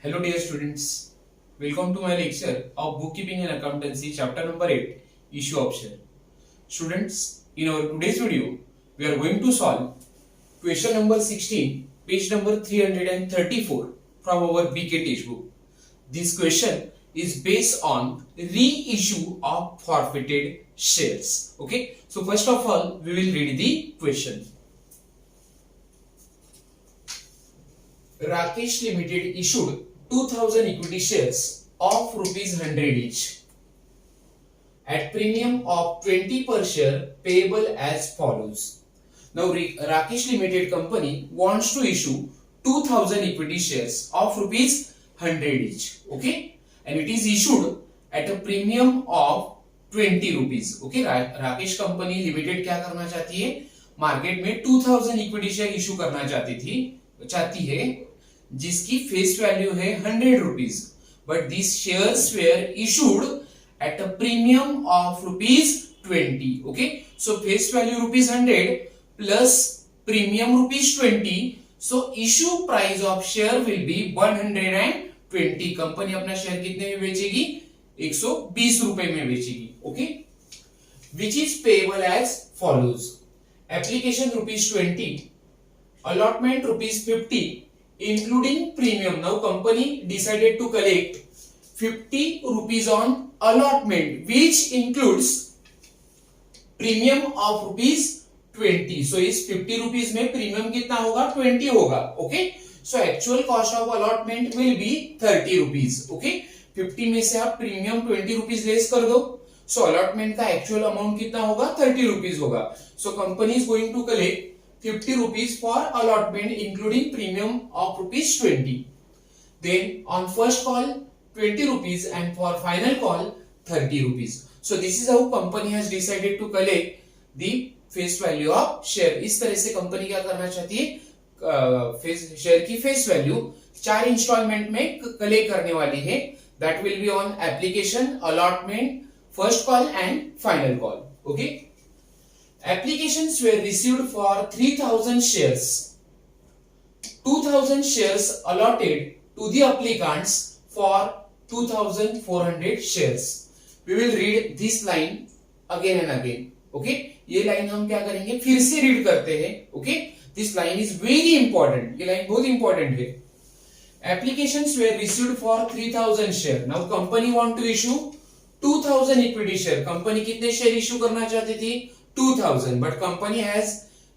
Hello dear students, welcome to my lecture of Bookkeeping and Accountancy chapter number 8 Issue of Share. Students, in our today's video, we are going to solve question number 16, page number 334 from our BK textbook. This question is based on reissue of forfeited shares. Okay, so first of all, we will read the question. Rakesh Limited issued 2000 equity shares of rupees 100 each at premium of 20 per share payable as follows. Now Rakesh Limited company wants to issue 2000 equity shares of rupees 100 each, okay, and it is issued at a premium of 20 rupees. Okay, Rakesh company limited क्या करना चाहती है, market में 2000 equity share issue करना चाहती है जिसकी face value है 100 rupees, but this shares were issued at a premium of rupees 20. Okay, so face value rupees 100 plus premium rupees 20, so issue price of share will be 120. Company अपना share कितने में बेचेगी, 120 रुपए में बेचेगी. Okay, which is payable as follows. Application rupees 20, allotment rupees 50 including premium. Now company decided to collect 50 rupees on allotment which includes premium of rupees 20. So इस 50 rupees में premium कितना होगा, 20 होगा. Okay, so actual cost of allotment will be 30 rupees. Okay, 50 में से आप premium 20 rupees less कर दो, so allotment का actual amount कितना होगा, 30 rupees होगा. So company is going to collect 50 rupees for allotment including premium of rupees 20. Then on first call 20 rupees and for final call 30 rupees. So this is how company has decided to collect the face value of share. इस तरह से company क्या करना चाहती है, share की face value 4 instalment में collect करने वाली है. That will be on application, allotment, first call and final call. Okay. Applications were received for 3000 shares. 2000 shares allotted to the applicants for 2400 shares. We will read this line again and again. Okay, ये line हम क्या करेंगे, फिर से read करते हैं. Okay, this line is very important. ये line बहुत इंपॉर्टेंट है. Applications were received for 3000 share. Now company want to issue 2000 equity share. Company कितने शेयर इशू करना चाहती थी, 2000, but company has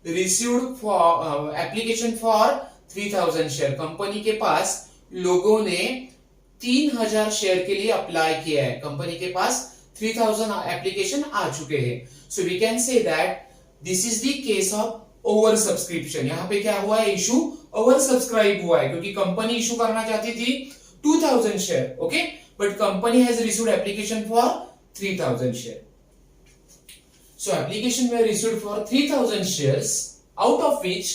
received for application for 3000 share. Company के पास लोगों ने 3000 शेयर के लिए अप्लाई किया है. कंपनी के पास 3000 एप्लीकेशन आ चुके हैं. So we can say that this is the case of over subscription. यहाँ पे क्या हुआ है, इशू ओवर सब्सक्राइब हुआ है क्योंकि कंपनी इशू करना चाहती थी 2000 share. Okay, but company has received application for 3000 share. So application were received for 3000 shares, out of which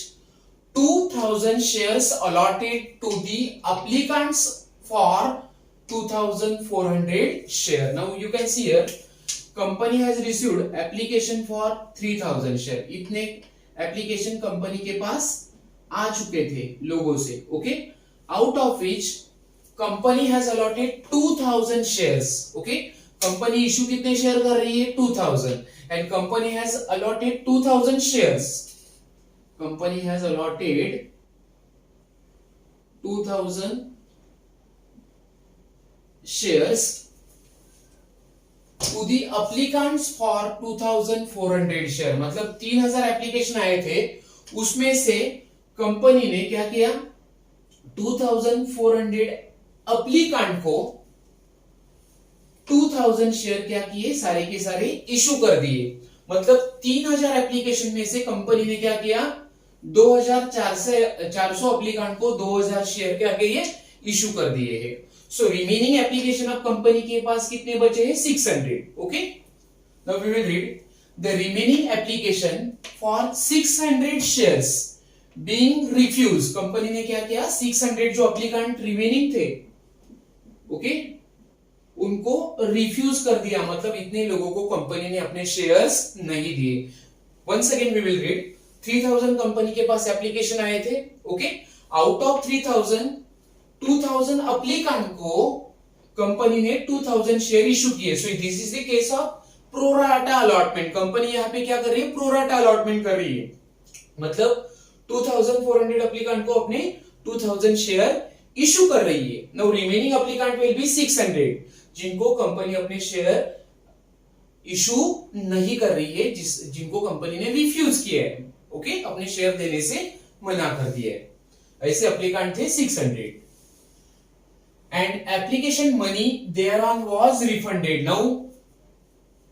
2000 shares allotted to the applicants for 2400 share. Now you can see here, company has received application for 3000 share. इतने application company के पास आ चुके थे लोगों से. Okay, out of which company has allotted 2000 shares. Okay, company issue कितने share कर रही है, 2000, and company has allotted 2000 shares. Company has allotted 2000 shares to the applicants for 2400 share. मतलब 3000 एप्लीकेशन आए थे, उसमें से कंपनी ने क्या किया, 2400 एप्लीकेंट को 2000 शेयर क्या किए, सारे के सारे इशू कर दिए. मतलब 3000 एप्लीकेशन में से कंपनी ने क्या किया, 2400 एप्लीकेंट को 2000 शेयर क्या किए, इशू कर दिए हैं. So remaining application of company के पास कितने बचे हैं, 600. Okay, now we will read the remaining application for 600 shares being refuse. Company ने क्या किया, 600 जो एप्लीकेंट रिमेनिंग थे, ओके, उनको रिफ्यूज कर दिया. मतलब इतने लोगों को कंपनी ने अपने शेयर्स नहीं दिए. Once again we will read 3000 company के पास एप्लीकेशन आए थे. ओके, आउट ऑफ 3000 2000 अप्लीकांट को कंपनी ने 2000 शेयर इशू किए. सो this is the case of pro rata allotment. Company यहां पे क्या कर रही है? प्रोराटा अलॉटमेंट कर रही है. मतलब 2400 अप्लीकांट को अपने 2000 शेयर इशू कर रही है. नाउ रिमेनिंग अप्लीकांट विल बी 600 जिनको कंपनी अपने शेयर इशू नहीं कर रही है, जिनको कंपनी ने रिफ्यूज किया है. ओके, अपने शेयर देने से मना कर दिया है. ऐसे अप्लीकांट थे 600 and application money there on was refunded. Now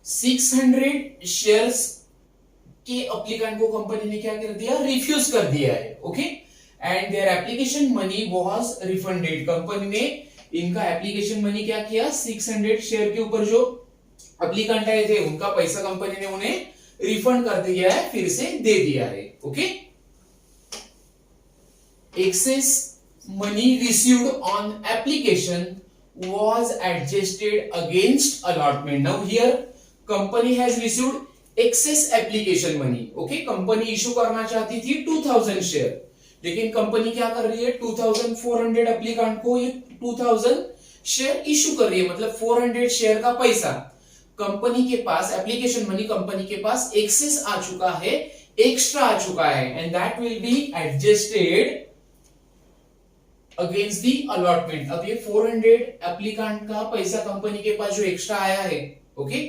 600 shares के अप्लीकांट को कंपनी ने क्या कर दिया? रिफ्यूज कर दिया है. Okay, and their application money was refunded. Company ने इनका एप्लीकेशन मनी क्या किया? 600 शेयर के ऊपर जो अप्लीकांट आए थे उनका पैसा कंपनी ने उन्हें रिफंड कर दिया है, फिर से दे दिया है. Okay, excess money received on application was adjusted against allotment. Now here company has received excess application money. Okay, company issue करना चाहती थी 2000 शेयर, लेकिन कंपनी क्या कर रही है? 2400 अप्लीकांट को ये 2000 शेयर इशू कर रही है. मतलब 400 शेयर का पैसा कंपनी के पास, एप्लीकेशन मनी कंपनी के पास एक्सेस आ चुका है, एक्स्ट्रा आ चुका है, and that will be adjusted against the allotment. अब ये 400 एप्लीकांट का पैसा कंपनी के पास जो एक्स्ट्रा आया है, ओके,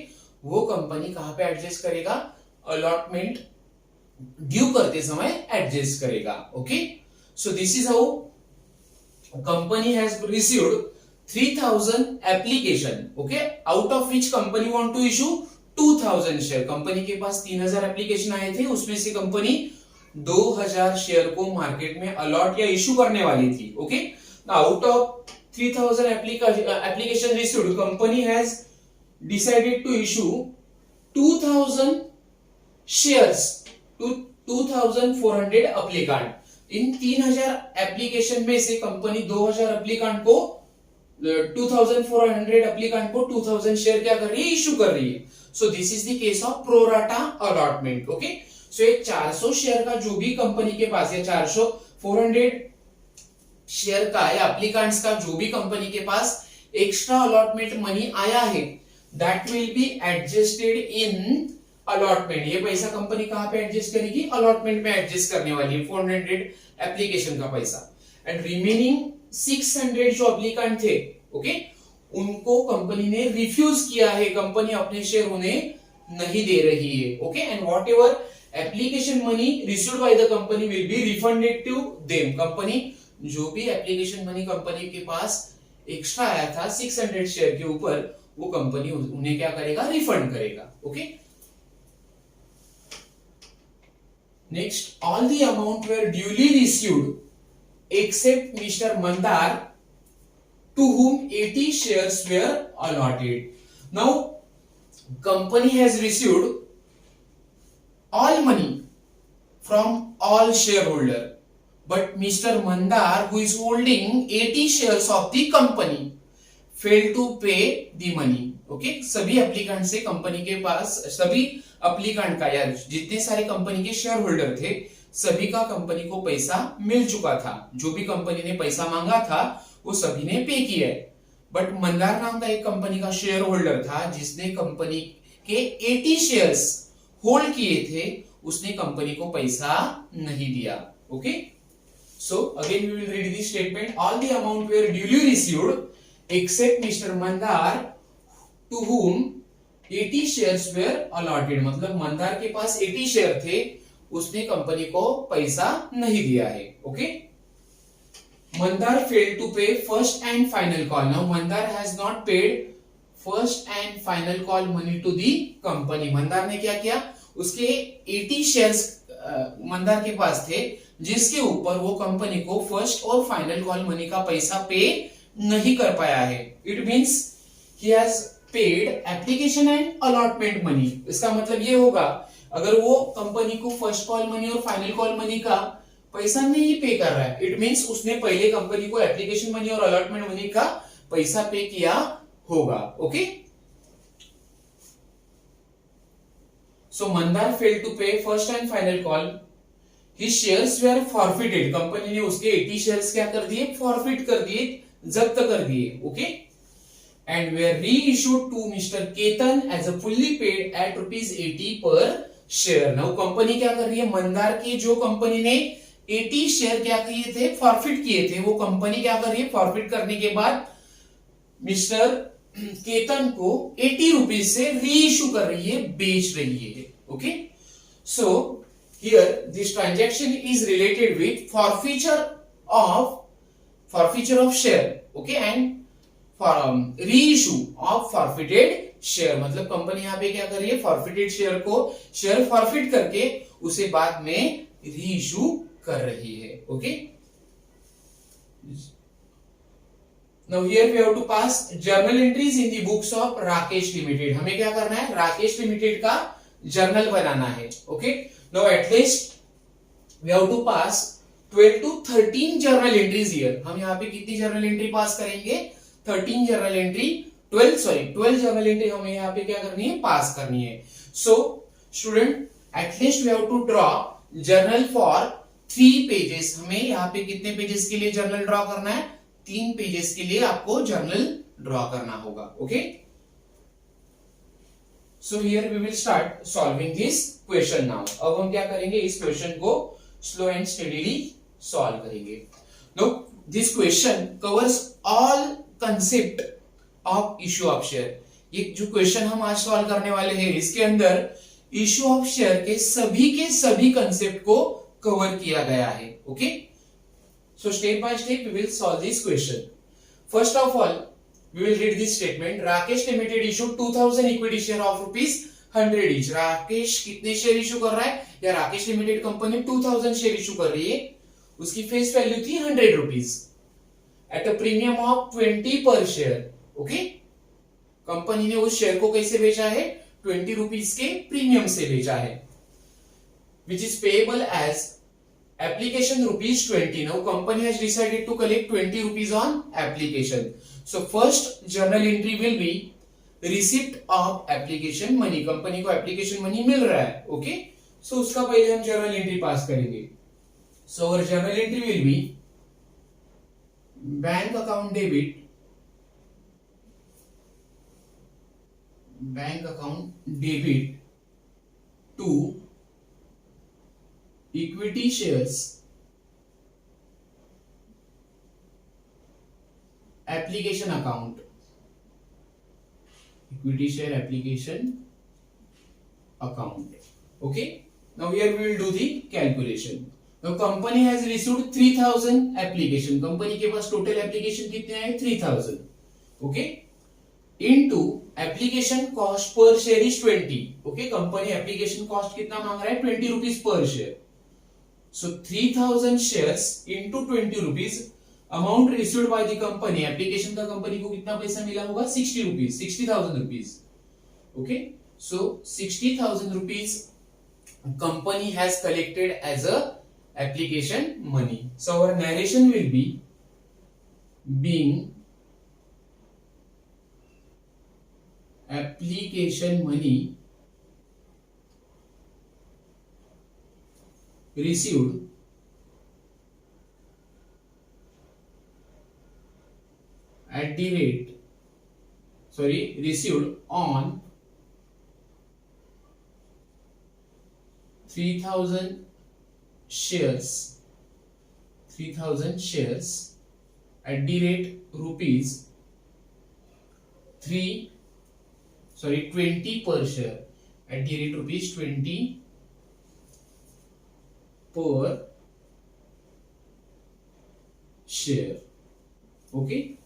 वो कंपनी कहां पे एडजस्ट करेगा? अलॉटमेंट ड्यू करते समय एडजस्ट करेगा. Okay, so this is how company has received 3000 application. Okay, out of which company want to issue 2000 share. Company के पास 3000 एप्लीकेशन आए थे, उसमें से कंपनी 2000 शेयर को मार्केट में अलॉट या इशू करने वाली थी. Okay, out of 3000 application received, company has decided to issue 2000 shares to 2400 applicant. इन 3000 एप्लीकेशन में से कंपनी 2000 एप्लीकांट को 2400 एप्लीकांट को 2000 शेयर क्या कर रही है? इशू कर रही है. So this is the case of pro rata allotment. Okay, so ये 400 शेयर का जो भी कंपनी के पास या 400 शेयर का या एप्लीकांट्स का जो भी कंपनी के पास एक्स्ट्रा अलॉटमेंट मनी आया है, that will be adjusted in allotment. ये पैसा कंपनी कहां पे एडजस्ट करेगी? अलॉटमेंट में एडजस्ट करने वाली है 400 एप्लीकेशन का पैसा. एंड रिमेनिंग 600 जो एप्लीकांट थे, ओके, उनको कंपनी ने रिफ्यूज किया है. कंपनी अपने शेयर उन्हें नहीं दे रही है. Okay, and whatever application money received by the company will be refunded to them. Company जो भी एप्लीकेशन मनी कंपनी के पास एक्स्ट्रा आया था 600 शेयर के ऊपर, वो कंपनी उन्हें क्या करेगा? रिफंड करेगा. Okay, next, all the amount were duly received except Mr. Mandar to whom 80 shares were allotted. Now, company has received all money from all shareholder, but Mr. Mandar, who is holding 80 shares of the company, failed to pay the money. Okay, सभी applicant से company के पास, सभी applicant का या जितने सारे company के share holder थे, सभी का कंपनी को पैसा मिल चुका था. जो भी कंपनी ने पैसा मांगा था वो सभी ने पे किया है. बट मंदार नाम का एक कंपनी का शेयर होल्डर था जिसने कंपनी के 80 शेयर्स होल्ड किए थे, उसने कंपनी को पैसा नहीं दिया. Okay, so again we will read this statement. All the amount were duly received except mister Mandar to whom 80 shares were allotted. मतलब मंदार के पास 80 शेयर थे, उसने कंपनी को पैसा नहीं दिया है. Okay, Mandar failed to pay first and final call. Now Mandar has not paid first and final call money to the company. Mandar ने क्या किया? उसके 80 शेयर्स मंदार के पास थे, जिसके ऊपर वो कंपनी को फर्स्ट और फाइनल कॉल मनी का पैसा पे नहीं कर पाया है. It means he has paid application and allotment money. इसका मतलब ये होगा, अगर वो कंपनी को फर्स्ट कॉल मनी और फाइनल कॉल मनी का पैसा नहीं पे कर रहा है, इट मींस उसने पहले कंपनी को एप्लीकेशन मनी और अलॉटमेंट मनी का पैसा पे किया होगा. Okay, so Mandar failed to pay first and final call. His shares were forfeited. Company ने उसके 80 शेयर्स क्या कर दिए, फॉरफिट कर दिए, जब्त कर दिए. Okay, and were reissued to Mr. Ketan as a fully paid at rupees 80 per share. Now company क्या कर रही है, मंदार की जो कंपनी ने 80 शेयर क्या किए थे, फॉरफिट किए थे, वो कंपनी क्या कर रही है, फॉरफिट करने के बाद मिस्टर केतन को 80 रुपीज से रीइश्यू कर रही है, बेच रही है. Okay, so here this transaction is related with forfeiture of share. Okay, and reissue of forfeited share. मतलब कंपनी यहां पे क्या कर रही है, फॉरफिटेड शेयर को, शेयर फॉरफिट करके उसे बाद में रीइश्यू कर रही है. Okay, now here we have to pass journal entries in the books of Rakesh Limited. हमें क्या करना है, राकेश लिमिटेड का जर्नल बनाना है. Okay, now at least we have to pass 12 to 13 journal entries here. हम यहाँ पे कितनी जर्नल एंट्री पास करेंगे, 13 जर्नल एंट्री, 12 जर्नल एंट्री हमें यहाँ पे क्या करनी है, पास करनी है. So student, at least we have to draw journal for 3 pages. हमें यहाँ पे कितने पेजेस के लिए जर्नल ड्रॉ करना है, 3 पेजेस के लिए आपको जर्नल ड्रॉ करना होगा. Okay, so here we will start solving this question now. अब हम क्या करेंगे, इस क्वेश्चन को स्लो एंड स्टेडीली सॉल्व करेंगे. No, this question covers all concept of issue of share. ये जो क्वेश्चन हम आज सॉल्व करने वाले हैं, इसके अंदर इश्यू ऑफ शेयर के सभी कंसेप्ट को कवर किया गया है. Okay, so step by step we will solve this question. First of all, we will read this statement. Rakesh Limited issued 2000 equity share of rupees 100 each. Rakesh कितने share issue कर रहा है, या Rakesh limited company 2000 share issue कर रही है, उसकी face value थी 100 rupees eight a premium of 20 पर शेयर. ओके, कंपनी ने उस शेयर को कैसे बेचा है, 20 रुपीज के प्रीमियम से बेचा है, which is payable as application rupees 20. Now company has decided to collect 20 rupees on application. So first journal entry will be receipt of application money. Company को application money मिल रहा है. ओके, सो उसका पहले हम journal entry पास करेंगे. So our journal entry will be bank account debit, to equity shares application account, equity share application account. Okay, now here we will do the calculation. Now company has received 3000 application. Company के पास total application कितने आए, 3000. Okay, into application cost per share is 20. Okay, company application cost कितना मांग रहा है, 20 rupees per share. So 3000 shares into 20 rupees, amount received by the company, application का company को कितना पैसा मिला होगा, 60 rupees, 60,000 rupees. Okay, so 60,000 rupees company has collected as a application money. So our narration will be being application money received at the rate, received on 3000 shares at the rate rupees 20 per share, at the rate rupees 20 per share. Okay,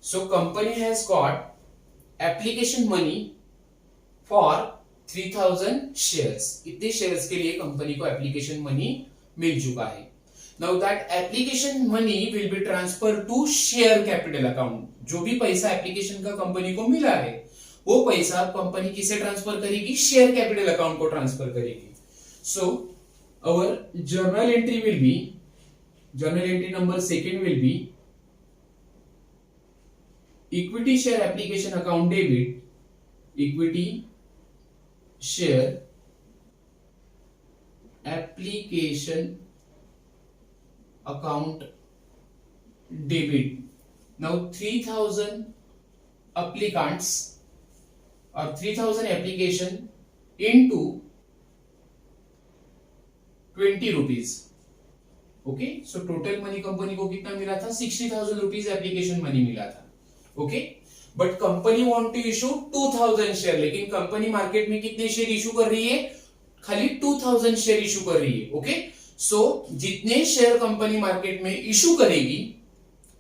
so company has got application money for 3000 shares. इतने shares के लिए company को application money मिल चुका है. Now that application money will be transferred to share capital account. जो भी पैसा application का कंपनी को मिला है, वो पैसा कंपनी किसे ट्रांसफर करेगी, शेयर कैपिटल अकाउंट को ट्रांसफर करेगी. So our journal entry will be, journal entry number second will be equity share application account debit, equity share application account debit. Now 3000 applicants or 3000 application into 20 rupees. Okay, so total money company को कितना मिला था? 60,000 rupees application money मिला था. Okay, but company want to issue 2000 share, लेकिन company market में कितने share issue कर रही है? खाली 2000 शेयर इशू कर रही है. ओके, सो जितने शेयर कंपनी मार्केट में इशू करेगी,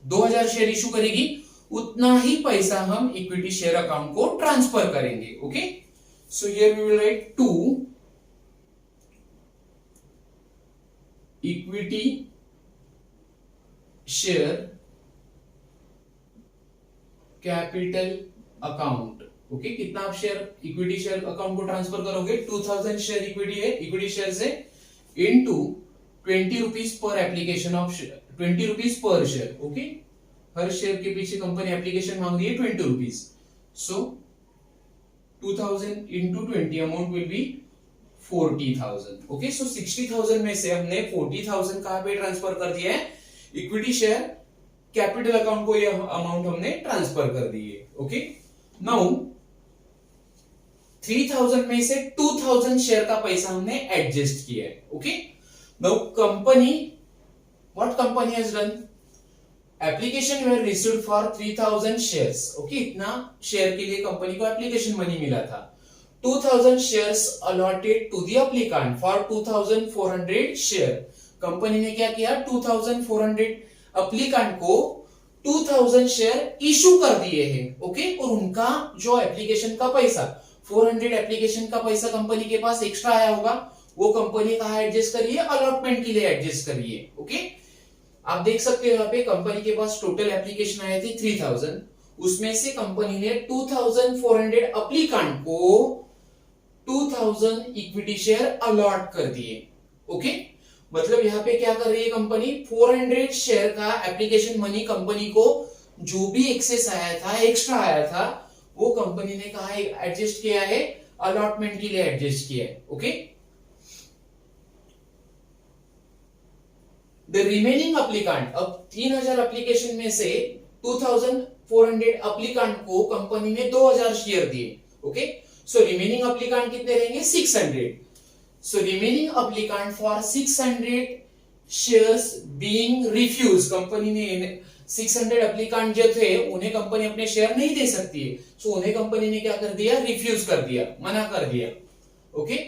2000 शेयर इशू करेगी, उतना ही पैसा हम इक्विटी शेयर अकाउंट को ट्रांसफर करेंगे. Okay, so here we will write 2 equity share capital account. Okay, कितना आप शेयर इक्विटी शेयर अकाउंट को ट्रांसफर करोगे? 2000 शेयर इक्विटी है, इक्विटी शेयर से into 20 rupees per application of 20 rupees per share. Okay, हर share के पीछे कंपनी एप्लीकेशन मांग रही है 20 rupees. So 2000 into 20 amount will be 40,000. Okay, so 60,000 में से हमने 40,000 कहां पे ट्रांसफर कर दिया है? इक्विटी शेयर कैपिटल अकाउंट को ये अमाउंट हमने ट्रांसफर कर दी है. ओके, नाउ 3000 में से 2000 शेयर का पैसा हमने एडजस्ट किया है. Okay, now company, what company has done? Application were received for 3000 shares. Okay, इतना शेयर के लिए कंपनी को एप्लीकेशन मनी मिला था. 2000 shares allotted to the applicant for 2400 share. Company ने क्या किया? 2400 applicant को 2000 शेयर इशू कर दिए हैं. ओके, और उनका जो एप्लीकेशन का पैसा 400 एप्लीकेशन का पैसा कंपनी के पास एक्स्ट्रा आया होगा, वो कंपनी कहां एडजस्ट करिए? अलॉटमेंट के लिए एडजस्ट करिए. ओके, आप देख सकते हो यहाँ पे कंपनी के पास टोटल एप्लीकेशन आए थे 3000, उसमें से कंपनी ने 2400 एप्लीकेंट को 2000 इक्विटी शेयर अलॉट कर दिए. ओके, मतलब यहाँ पे क्या कर रही है कंपनी? 400 शेयर का एप्लीकेशन मनी कंपनी को जो भी एक्सेस आया था, एक्स्ट्रा आया था, वो कंपनी ने कहा एडजस्ट किया है? अलॉटमेंट के लिए एडजस्ट किया है. ओके, द रिमेनिंग एप्लीकेंट, अब 3000 एप्लीकेशन में से 2400 एप्लीकेंट को कंपनी ने 2000 शेयर दिए. ओके, so remaining applicant कितने रहेंगे? 600. so remaining applicant for 600 shares being refused, company ने 600 applicant जो थे उन्हें कंपनी अपने शेयर नहीं दे सकती है, so उन्हें कंपनी ने क्या कर दिया? रिफ्यूज कर दिया, मना कर दिया. Okay,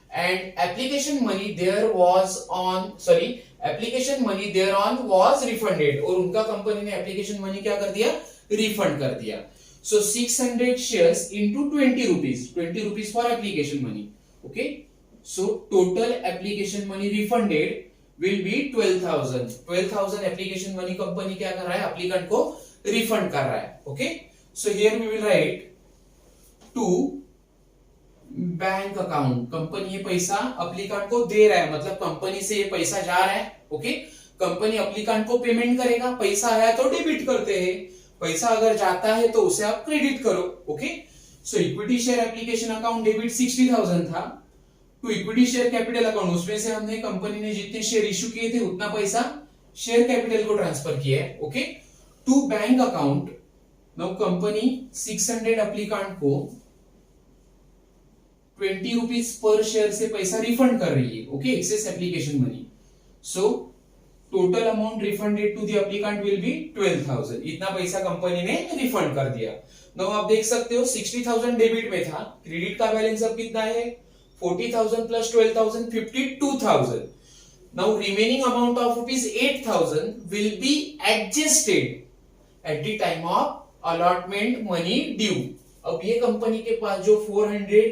and application money there was on, sorry, application money thereon was refunded, और उनका कंपनी ने एप्लीकेशन मनी क्या कर दिया? रिफंड कर दिया. So 600 shares into 20 rupees, 20 rupees for application money. Okay, so total application money refunded will be 12,000. 12,000 application money company क्या कर रहा है? एप्लीकेंट को रिफंड कर रहा है. Okay, so here we will write to bank account. Company ये पैसा एप्लीकेंट को दे रहा है, मतलब कंपनी से ये पैसा जा रहा है. ओके, कंपनी एप्लीकेंट को पेमेंट करेगा, पैसा आया तो डेबिट करते हैं, पैसा अगर जाता है तो उसे आप क्रेडिट करो. Okay, so equity share application account debit 60,000 था to equity share capital account, उसमें से हमने कंपनी ने जितने शेयर इशू किए थे उतना पैसा शेयर कैपिटल को ट्रांसफर किया है. Okay, to bank account. Now company 600 applicant को 20 रुपीज पर शेयर से पैसा रिफंड कर रही है. Okay, excess application money. So total amount refunded to the applicant will be 12,000. इतना पैसा कंपनी ने रिफंड कर दिया. नाउ आप देख सकते हो 60,000 डेबिट में था, क्रेडिट का बैलेंस अब कितना है? 40,000 plus 12,000, 52,000. Now remaining amount of rupees 8,000 will be adjusted at the time of allotment money due. अब ये कंपनी के पास जो 400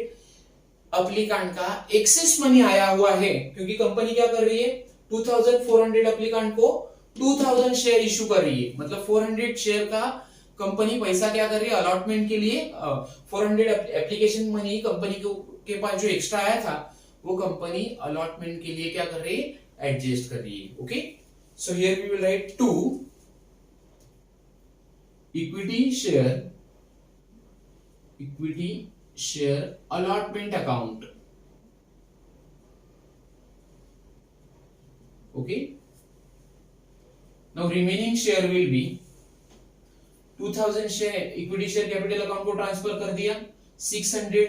एप्लीकेंट का एक्सेस मनी आया हुआ है, क्योंकि कंपनी क्या कर रही है? 2400 एप्लीकेंट को 2000 शेयर इशू कर रही है, मतलब 400 शेयर का कंपनी पैसा क्या कर रही है? अलॉटमेंट के लिए 400 एप्लीकेशन मनी कंपनी के पास जो एक्स्ट्रा आया था वो कंपनी अलॉटमेंट के लिए क्या कर रही है? एडजस्ट कर रही है. Okay, so here we will write 2 equity share allotment account. Okay, now remaining share will be 2000 share equity share capital account को ट्रांसफर कर दिया, 600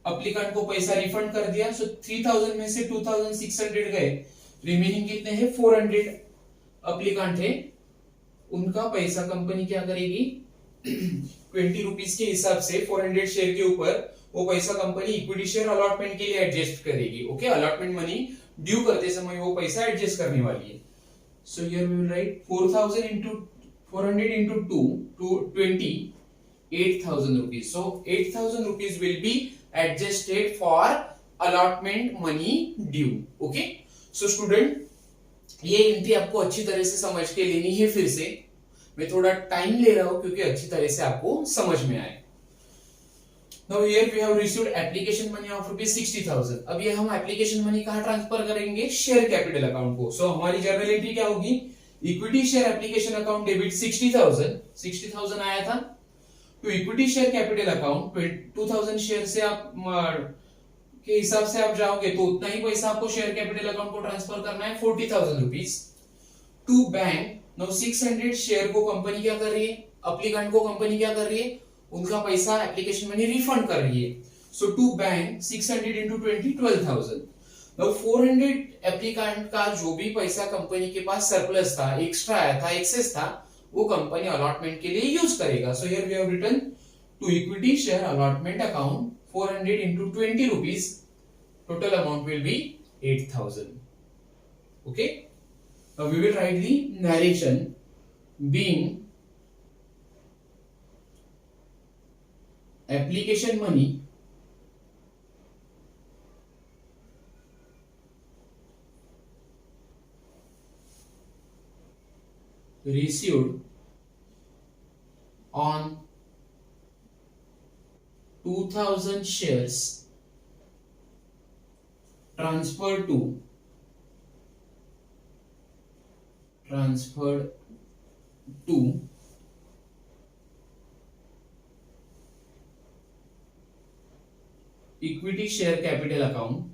अप्लीकेंट को पैसा रिफंड कर दिया, सो 3000 में से 2600 गए, रिमेनिंग कितने हैं 400 अप्लीकेंट है, उनका पैसा कंपनी क्या करेगी 20 रुपीज के हिसाब से 400 शेयर के ऊपर वो पैसा कंपनी इक्विटी शेयर अलॉटमेंट के लिए एडजस्ट करेगी. ओके, अलॉटमेंट मनी ड्यू करते समय वो पैसा एडजस्ट करने वाली है. So here we will write 4000 into 400 into 2 to 20 8000 rupees. So 8000 rupees will be adjusted for allotment money due. Okay, so student ये एंट्री आपको अच्छी तरह से समझ के लेनी है. फिर से मैं थोड़ा टाइम ले रहा हूं क्योंकि अच्छी तरह से आपको समझ में आए. Now here we have received application money of rupees 60,000. अब ये हम एप्लीकेशन मनी कहाँ ट्रांसफर करेंगे, शेयर कैपिटल अकाउंट को. सो हमारी जर्नल एंट्री क्या होगी, equity share application account debit 60,000 आया था to equity share capital account 2000 share से आप के हिसाब से आप जाओगे तो उतना ही पैसा आपको शेयर कैपिटल अकाउंट को ट्रांसफर करना है 40,000 rupees to bank. Now 600 share को कंपनी क्या कर रही है, अप्लीकेंट को कंपनी क्या कर रही है, उनका पैसा एप्लीकेशन मनी रिफंड कर रही है. So to bank 600 into 20 12,000. Now 400 applicant का जो भी पैसा कंपनी के पास सरप्लस था, एक्स्ट्रा आया था, एक्सेस था, वो कंपनी अलॉटमेंट के लिए यूज करेगा. So here we have written to equity share allotment account 400 into 20 rupees, total amount will be 8,000. Okay, now we will write the narration being application money received on 2000 shares transferred to equity share capital account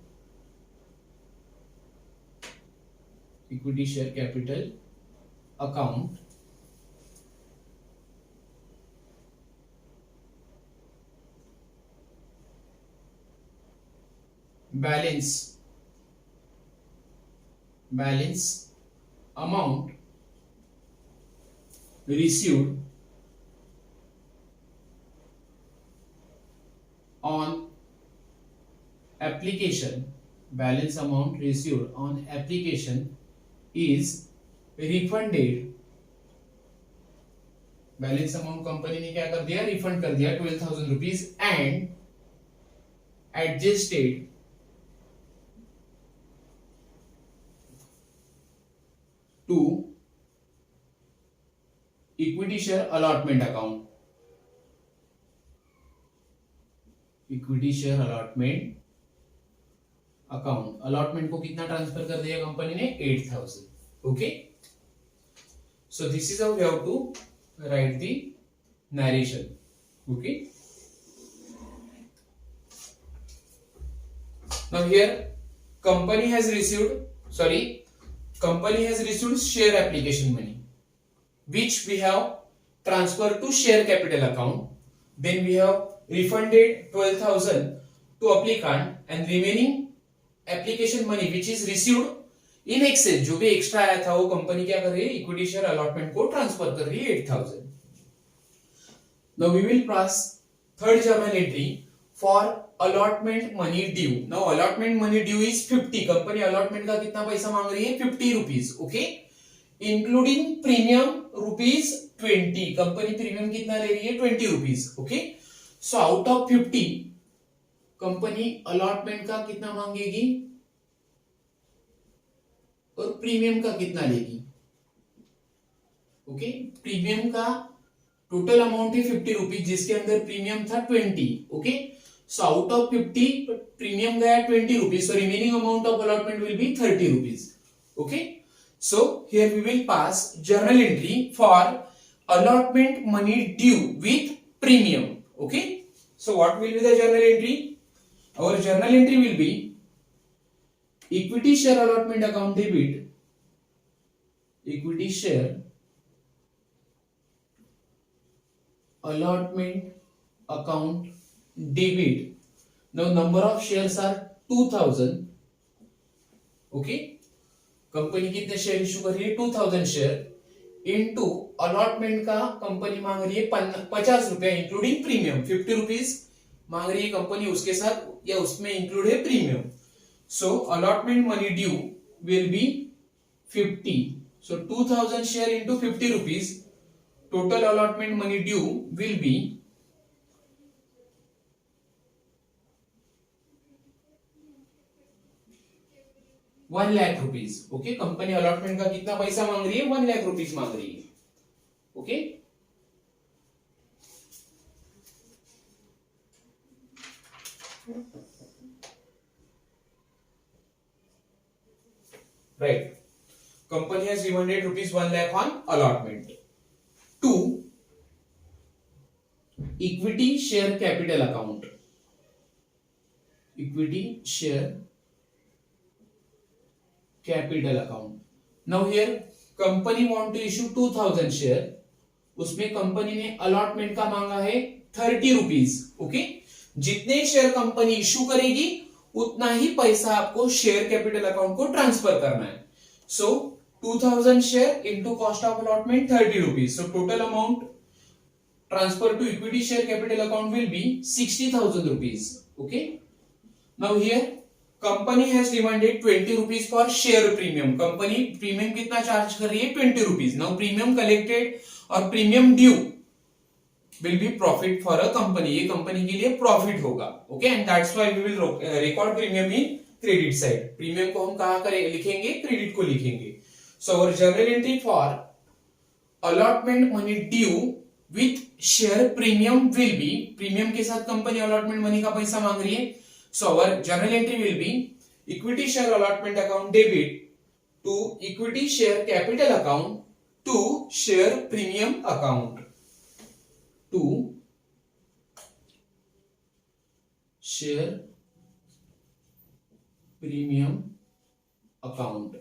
balance amount received on application, balance amount received on application is refunded. Balance amount company ने क्या कर दिया, refund कर दिया 12,000 rupees and adjusted to equity share allotment account. Equity share allotment account, allotment को कितना transfer कर दिया कंपनी ने 8,000. Okay, so this is how we have to write the narration. Okay, now here company has received share application money which we have transferred to share capital account. Then we have refunded 12,000 to applicant and remaining application money which is received in excess, जो भी extra आया था वो company क्या कर रही है, equity share allotment को ट्रांसफर कर रही है 8,000. Now we will pass third journal entry for allotment money due. Now allotment money due is 50. Company allotment का कितना पैसा मांग रही है 50 rupees. Okay, including premium rupees 20. Company premium कितना ले रही है 20 rupees. Okay, so out of 50 company allotment का कितना मांगेगी और प्रीमियम का कितना लेगी. ओके, प्रीमियम का टोटल अमाउंट है 50 रुपीज जिसके अंदर प्रीमियम था 20. Okay, so out of 50 premium गया 20 rupees, so remaining amount of allotment will be 30 rupees. Okay, so here we will pass journal entry for allotment money due with premium. Okay, so what will be the journal entry? Our journal entry will be equity share allotment account debit, equity share allotment account debit. Now number of shares are 2000. Okay, company कितने share issue कर रही है? 2000 share into allotment का company मांग रही है 50 रुपया including premium, 50 rupees मांग रही है कंपनी, उसके साथ या उसमें इंक्लूड है premium. So allotment money due will B 50. So 2000 share into 50 rupees, total allotment money due will B 1 lakh rupees. Okay, company allotment का कितना पैसा मांग रही है? 1 लाख रुपीज मांग रही है. Okay, right. Company has demanded rupees 1 lakh on allotment. 2, equity share capital account. Equity share capital account. Now here company want to issue 2000 share. उसमें कंपनी ने अलॉटमेंट का मांगा है 30 रुपीज. ओके, जितने शेयर कंपनी इशू करेगी उतना ही पैसा आपको शेयर कैपिटल अकाउंट को ट्रांसफर करना है. So 2000 share into cost of allotment 30 rupees. So total amount transfer to equity share capital account will be 60,000 rupees. Okay, now here company has demanded 20 rupees for share premium. Company premium कितना charge कर रही है? 20 rupees. Now premium collected और premium due will be profit for a company. ये company के लिए profit होगा. Okay, and that's why we will record premium in credit side. Premium को हम कहां करें लिखेंगे? क्रेडिट को लिखेंगे. So our journal entry for allotment money due with share premium will be, premium के साथ कंपनी अलॉटमेंट मनी का पैसा मांग रही है. So our journal entry will be equity share allotment account debit to equity share capital account to share premium account. To share premium account.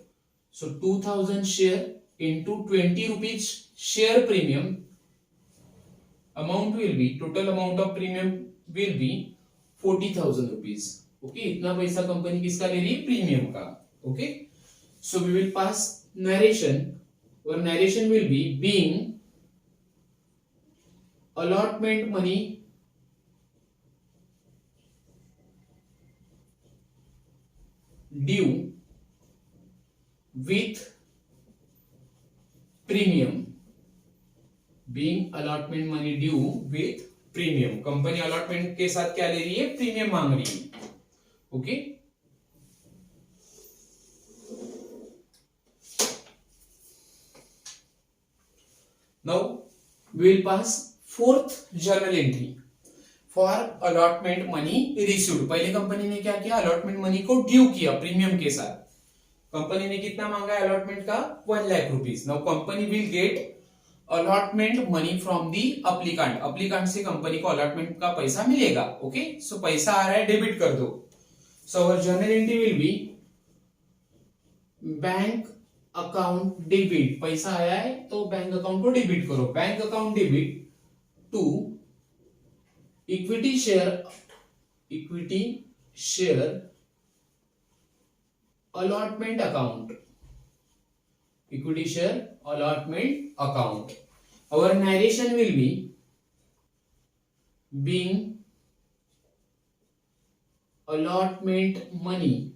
So 2000 share into 20 rupees share premium amount will be, total amount of premium will be 40,000 rupees. Okay, इतना पैसा company किसका ले रही है? Premium का. Okay, so we will pass narration. और narration will be being allotment money due with premium. Being allotment money due with premium. Company allotment के साथ क्या ले रही है? प्रीमियम मांग रही है. Okay, now we will pass fourth journal entry for allotment money received. पहले कंपनी ने क्या किया? अलॉटमेंट मनी को ड्यू किया प्रीमियम के साथ. कंपनी ने कितना मांगा है अलॉटमेंट का? 1 lakh rupees. Now company will get allotment money from the applicant. Applicant से कंपनी को अलॉटमेंट का पैसा मिलेगा. ओके, सो पैसा आ रहा है, डेबिट कर दो. So our journal entry will be bank account debit. पैसा आया है तो बैंक अकाउंट को डेबिट करो. Bank account debit to equity share allotment account. equity share allotment account. Our narration will be being allotment money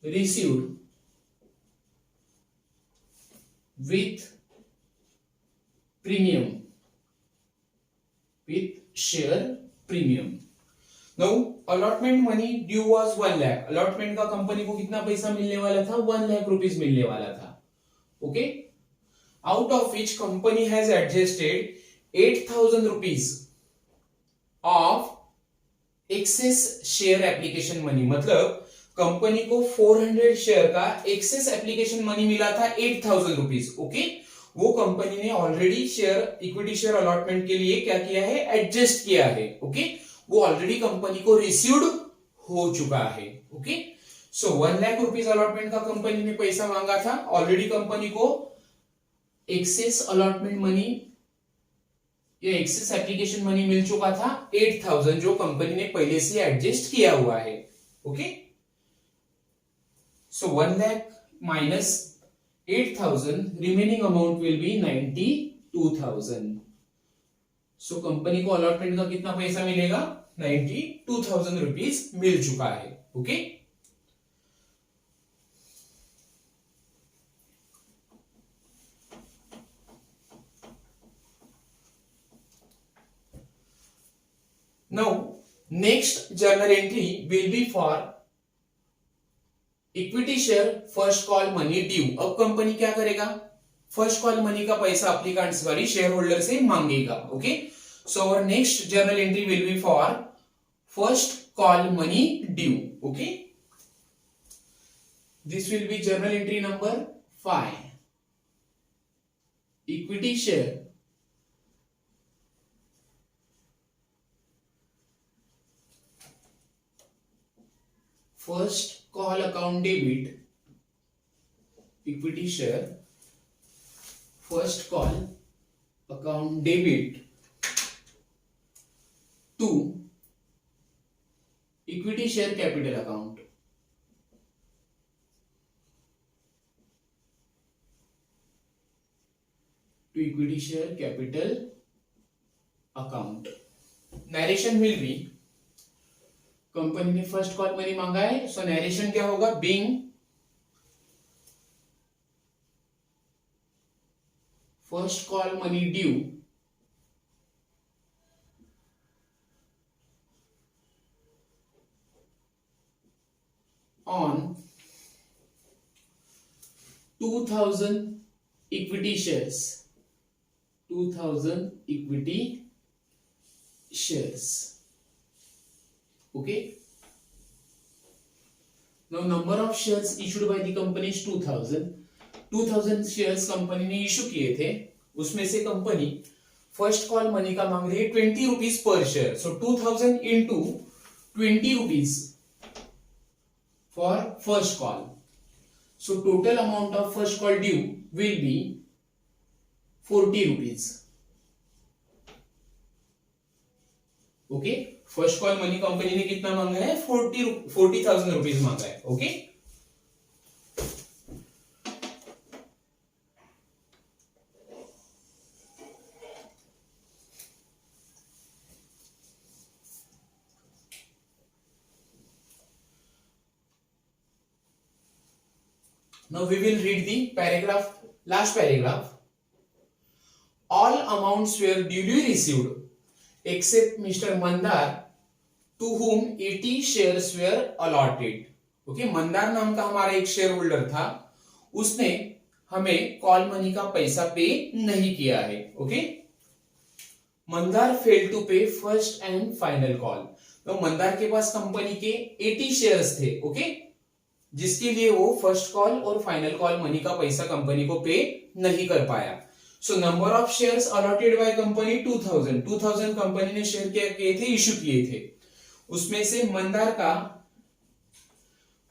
received with premium, with share premium. Now allotment money due was 1 lakh. allotment का company को कितना पैसा मिलने वाला था? 1 lakh rupees मिलने वाला था. Okay, out of which company has adjusted 8,000 rupees of excess share application money. मतलब कंपनी को 400 शेयर का एक्सेस एप्लीकेशन मनी मिला था 8,000 रुपीज। ओके, वो कंपनी ने already share equity share allotment के लिए क्या किया है, एडजस्ट किया है। ओके, वो ऑलरेडी कंपनी को रिसीव्ड हो चुका है। ओके, सो 1 लाख रुपीज अलॉटमेंट का कंपनी ने पैसा मांगा था, ऑलरेडी कंपनी को एक्सेस अलॉटमेंट मनी या एक्सेस एप्लीकेशन मनी मिल चुका था 8,000, जो कंपनी ने पहले से एडजस्ट किया हुआ है। Okay, so 1 lakh minus 8,000, remaining amount will B 92,000। So company को अलॉटमेंट का कितना पैसा मिलेगा, 92,000 रुपीज मिल चुका है। Okay, now next journal entry will be for equity share first call money due. अब कंपनी क्या करेगा, फर्स्ट कॉल मनी का पैसा अप्लीकेंट सॉरी शेयर होल्डर से मांगेगा। Okay, so our next journal entry will be for first call money due. Okay, this will be journal entry number 5। Equity share first call account debit, equity share first call account debit to equity share capital account. To equity share capital account. Narration will be, company ने first call money मांगा है, so narration क्या होगा, being first call money due on 2,000 equity shares, 2,000 equity shares. Okay, now number of shares issued by the company is 2,000 shares company ने issue किए थे, उसमें से कंपनी फर्स्ट कॉल मनी का मांग रही है 20 rupees per share. So 2,000 into 20 rupees for first call, so total amount of first call due will B 40 rupees. Okay, first call money company ने कितना मांगा है, 40,000 रुपीज मांगा है। Okay, now we will read the paragraph, last paragraph. All amounts were duly received except Mr. Mandar, to whom 80 shares were allotted. Okay, Mandar नाम का हमारा एक शेयर होल्डर था, उसने हमें कॉल मनी का पैसा पे नहीं किया है। Okay, Mandar fail to pay first and final call. तो मंदार के पास कंपनी के 80 शेयर्स थे। ओके, जिसके लिए वो फर्स्ट कॉल और फाइनल कॉल मनी का पैसा कंपनी को पे नहीं कर पाया। So number of shares allotted by company 2,000 company ने शेयर किए थे, इशू किए थे, उसमें से मंदार का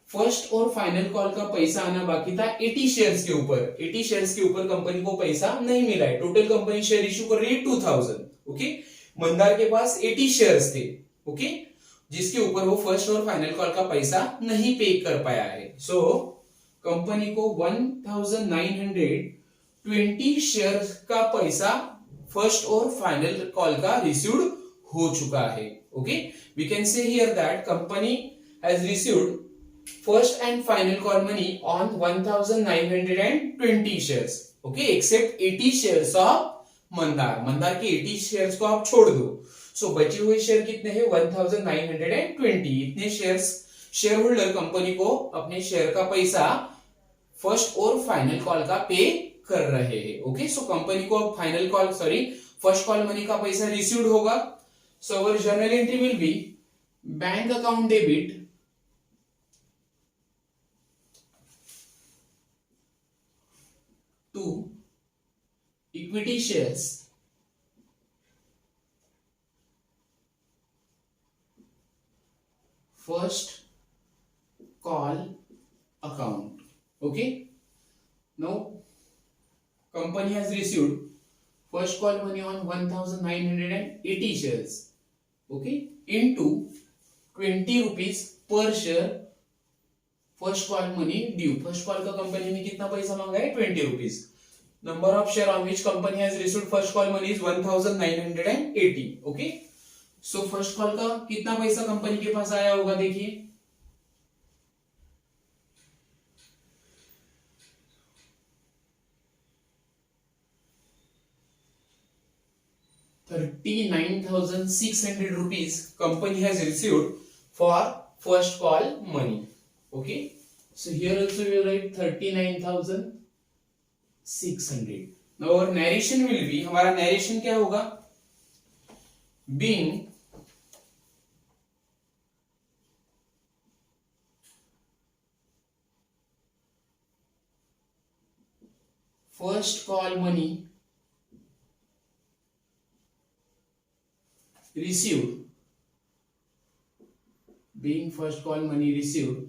फर्स्ट और फाइनल कॉल का पैसा आना बाकी था 80 शेयर्स के ऊपर। 80 शेयर्स के ऊपर कंपनी को पैसा नहीं मिला है। टोटल कंपनी शेयर इशू कर रही है 2,000। ओके, मंदार के पास 80 शेयर्स थे। ओके, जिसके ऊपर वो फर्स्ट और फाइनल कॉल का पैसा नहीं पे कर पाया है। सो कंपनी को 1,920 शेयर का पैसा फर्स्ट और फाइनल कॉल का रिसीव्ड हो चुका है। Okay, we can say here that company has received first and final call money on 1,920 shares. Okay, except 80 shares of Mandar. Mandar के 80 शेयर्स को आप छोड़ दो। सो बचे हुए शेयर कितने हैं, 1,920। इतने शेयर्स शेयर होल्डर कंपनी को अपने शेयर का पैसा फर्स्ट और फाइनल कॉल का पे कर रहे हैं। ओके, सो कंपनी को अब final call first call money का पैसा रिसीव्ड होगा। So our journal entry will be bank account debit equity shares first call account. Okay, now company has received first call money on 1980 shares, okay, into 20 rupees per share. First call money due, first call का company ने कितना पैसा मांगा है 20 rupees. Number of share on which company has received first call money is 1980. Okay, so first call का कितना पैसा company के पास आया होगा देखिए. ₹39,600 company has received for first call money. Okay, so here also we will write 39,600. Now our narration will be, हमारा narration क्या होगा, being first call money received, being first call money received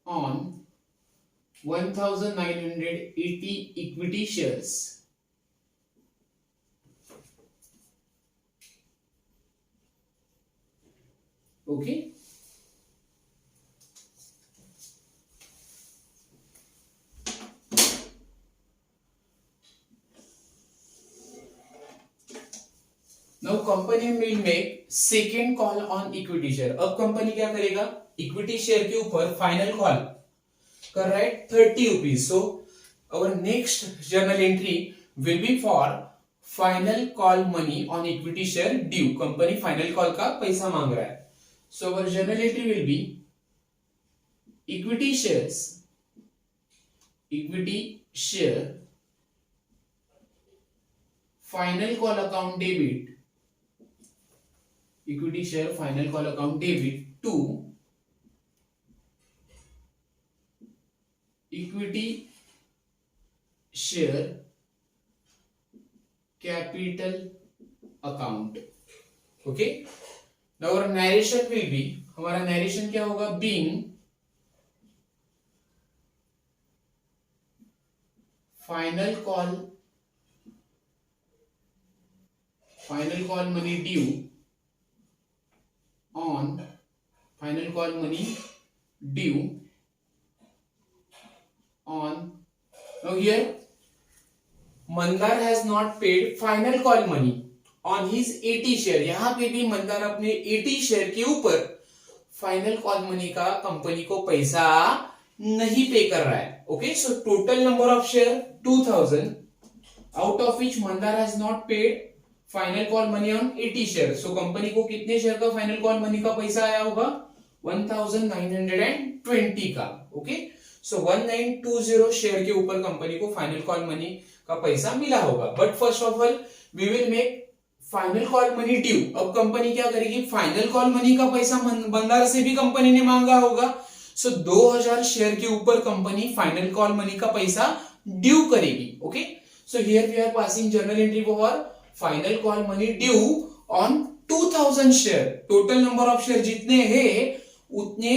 on 1980 equity shares. Okay, now company will make second call on equity share. अब company क्या करेगा, equity share के ऊपर final call कर रहा है 30 rupees. So our next journal entry will be for final call money on equity share due. Company final call का पैसा मांग रहा है. So our journal entry will be equity shares, equity share final call account debit, equity share final call account debit to equity share capital account. Okay, now our narration will be, हमारा narration क्या होगा, being final call money due on final call money due on, now here Mandar has not paid final call money on his 80 share. यहां पे भी मंदार अपने 80 share के ऊपर final call money का कंपनी को पैसा नहीं पे कर रहा है. Okay, so total number of share 2000, out of which Mandar has not paid final call money on 80 share. So company को कितने शेयर का फाइनल कॉल मनी का पैसा आया होगा, 1920 का. ओके, सो 1920 शेयर के ऊपर कंपनी को फाइनल कॉल मनी का पैसा मिला होगा. But first of all we will make final call money due. अब कंपनी क्या करेगी, फाइनल कॉल मनी का पैसा बंदार से भी कंपनी ने मांगा होगा. सो 2000 शेयर के ऊपर कंपनी फाइनल कॉल मनी का पैसा ड्यू करेगी. Okay, so here we are passing journal entry for final call money due on 2000 share. Total number of share जितने हैं उतने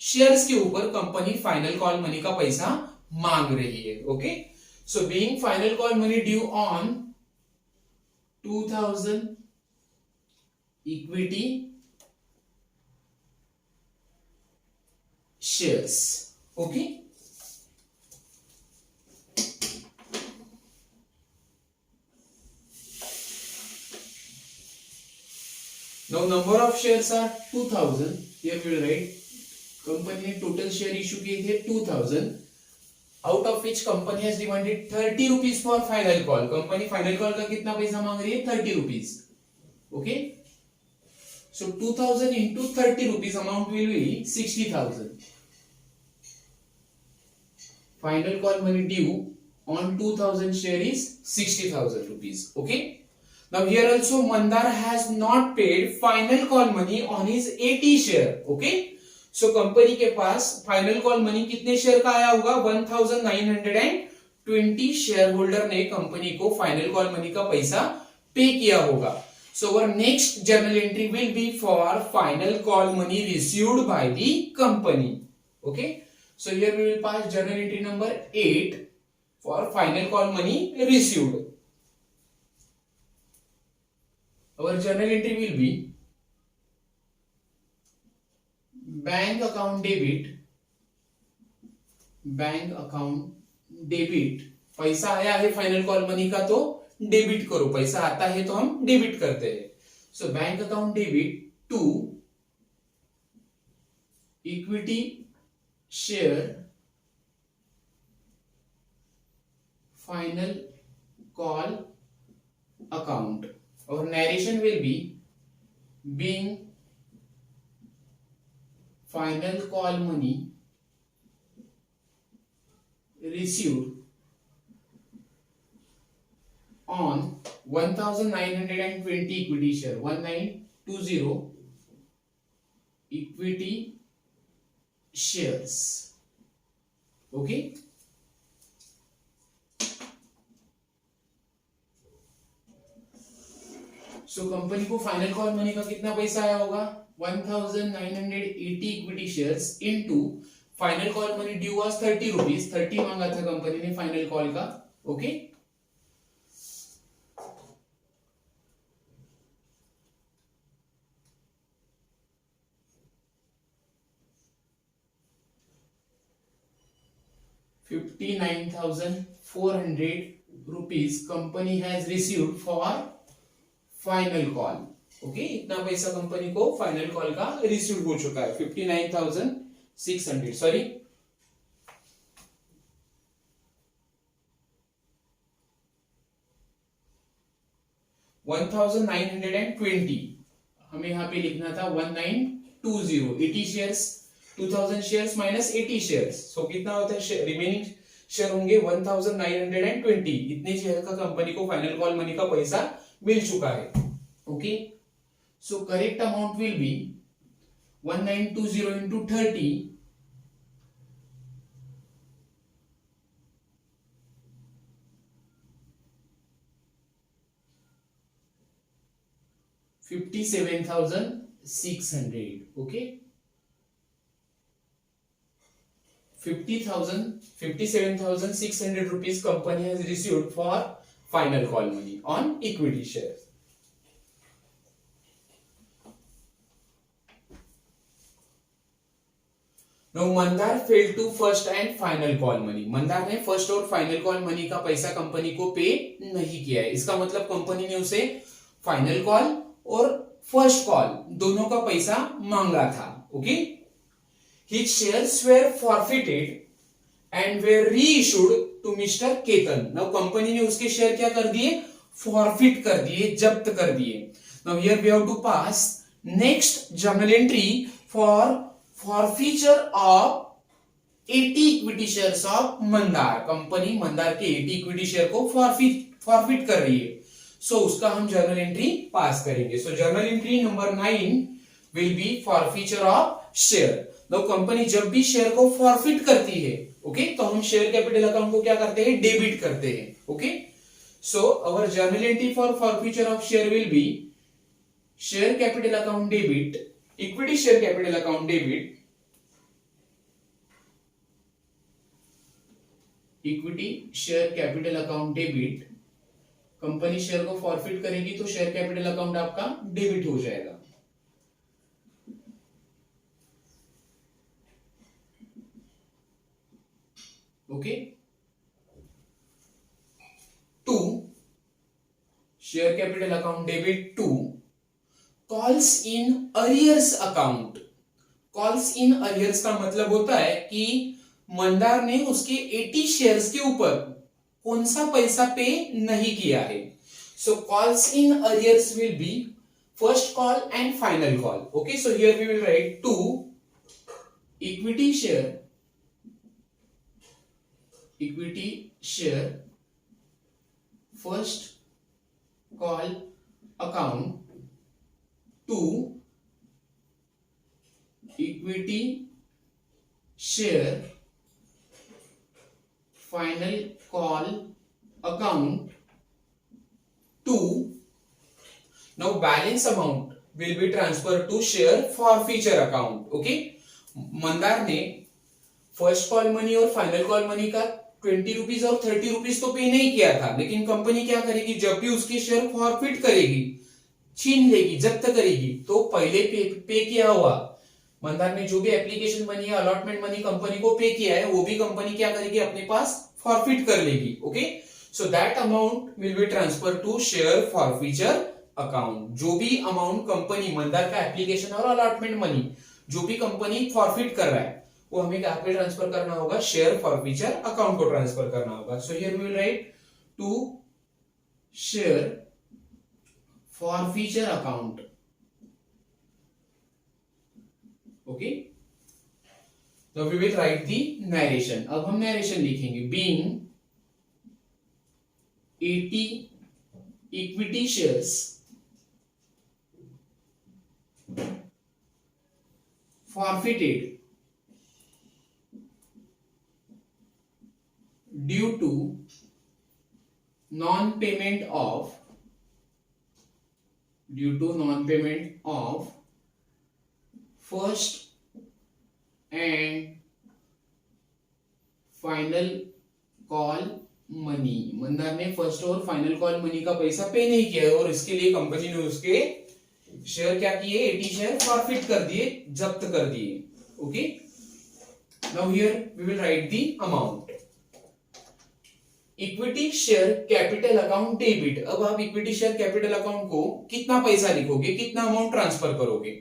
शेयर्स के ऊपर कंपनी फाइनल कॉल मनी का पैसा मांग रही है. Okay, so being final call money due on 2000 equity shares. Okay, now number of shares are 2000. here we will write company ने टोटल शेयर इश्यू किए थे 2000, out of which company has demanded 30 rupees for final call. Company final call का कितना पैसा मांग रही है, 30 rupees. Okay, so 2000 into 30 rupees amount will be 60,000. Final call money due on 2000 share is 60,000 rupees. Okay, now here also Mandar has not paid final call money on his 80 share. Okay, so company के पास final call money कितने share का आया होगा, 1920 20 share holder ने company को final call money का पैसा पे किया होगा. So our next journal entry will be for final call money received by the company. Okay. So here we will pass journal entry number 8 for final call money received. Our journal entry will be bank account debit. पैसा आया है final call money का तो debit करो, पैसा आता है तो हम डेबिट करते हैं. So bank account debit to equity share final call account. और narration will be being final call money received on 1920 equity share, 1920 equity shares. Okay. So company को फाइनल कॉल मनी का कितना पैसा आया होगा? 1980 equity shares into final call money due was 30 rupees. 30 मांगा था company ने फाइनल कॉल का. Okay. ₹59,400 company has received for final call. Okay. इतना पैसा कंपनी को फाइनल कॉल का रिसीव हो चुका है. 59,600. सॉरी, 1920. हमें यहां पे लिखना था 1920. 80 शेयर्स, 2000 शेयर्स माइनस 80 शेयर्स. सो कितना होता है? रिमेनिंग शेयर होंगे 1920. इतने शेयर का कंपनी को फाइनल कॉल मनी का पैसा मिल चुका है. Okay. So correct amount will B 1920 into 30, 57,600. Okay. 57,600 rupees company has received for final call money on equity shares. Now Mandar fail to first and final call money. Mandar ने first और final call money का पैसा company को पे नहीं किया है. इसका मतलब कंपनी ने उसे फाइनल कॉल और फर्स्ट कॉल दोनों का पैसा मांगा था. Okay. His shares were forfeited and were reissued to Mr. Ketan. Now company ने उसके शेयर क्या कर दिए? फॉरफिट कर दिए, जब्त कर दिए. Now here we have to pass next journal entry for forfeiture of 80 equity shares of Mandar. Company Mandar के 80 इक्विटी शेयर को फॉरफिट कर रही है. सो उसका हम जर्नल एंट्री पास करेंगे. So journal entry number 9 will be forfeiture of share. तो company जब भी शेयर को फॉरफिट करती है, ओके, तो हम शेयर कैपिटल अकाउंट को क्या करते हैं? डेबिट करते हैं. Okay. So our journal entry for forfeiture of share will be share capital account debit, equity share capital account debit, equity share capital account debit. Company share को forfeit करेगी तो share capital account आपका debit हो जाएगा. Okay. 2 share capital account debit 2 calls in arrears account. Calls in arrears का मतलब होता है कि मंदार ने उसके 80 शेयर्स के ऊपर कौन सा पैसा पे नहीं किया है. So calls in arrears will be first call and final call. Okay. So here we will write 2 equity share first call account, 2 equity share final call account to, now balance amount will be transferred to share forfeiture account. Okay, Mandar ने first call money और final call money का 20 rupees और 30 rupees तो पे नहीं किया था, लेकिन कंपनी क्या करेगी, जब भी उसके शेयर फॉरफिट करेगी, छीन लेगी, जब्त करेगी, तो पहले पे किया हुआ मंदार ने जो भी एप्लीकेशन मनी या अलॉटमेंट मनी कंपनी को पे किया है, वो भी कंपनी क्या करेगी, अपने पास फॉरफिट कर लेगी. Okay, so that amount will be transfer to share forfeiture account. जो भी अमाउंट कंपनी मंदार का एप्लीकेशन और अलॉटमेंट मनी जो भी कंपनी फॉरफिट कर रहा है, वो हमें कहां पे ट्रांसफर करना होगा, शेयर फॉरफिचर अकाउंट को ट्रांसफर करना होगा. So here we will write to share forfeiture account. Okay, now we will write the narration. अब हम नरेशन लिखेंगे. Being 80 equity shares forfeited due to non-payment of first and final call money. Mandar ने first और final call money का पैसा पे नहीं किया और इसके लिए कंपनी ने उसके शेयर क्या किए, 80 शेयर फॉरफिट कर दिए, जब्त कर दिए. Okay, now here we will write the amount. Equity share capital account debit. अब आप इक्विटी शेयर कैपिटल अकाउंट को कितना पैसा लिखोगे, कितना अमाउंट ट्रांसफर करोगे.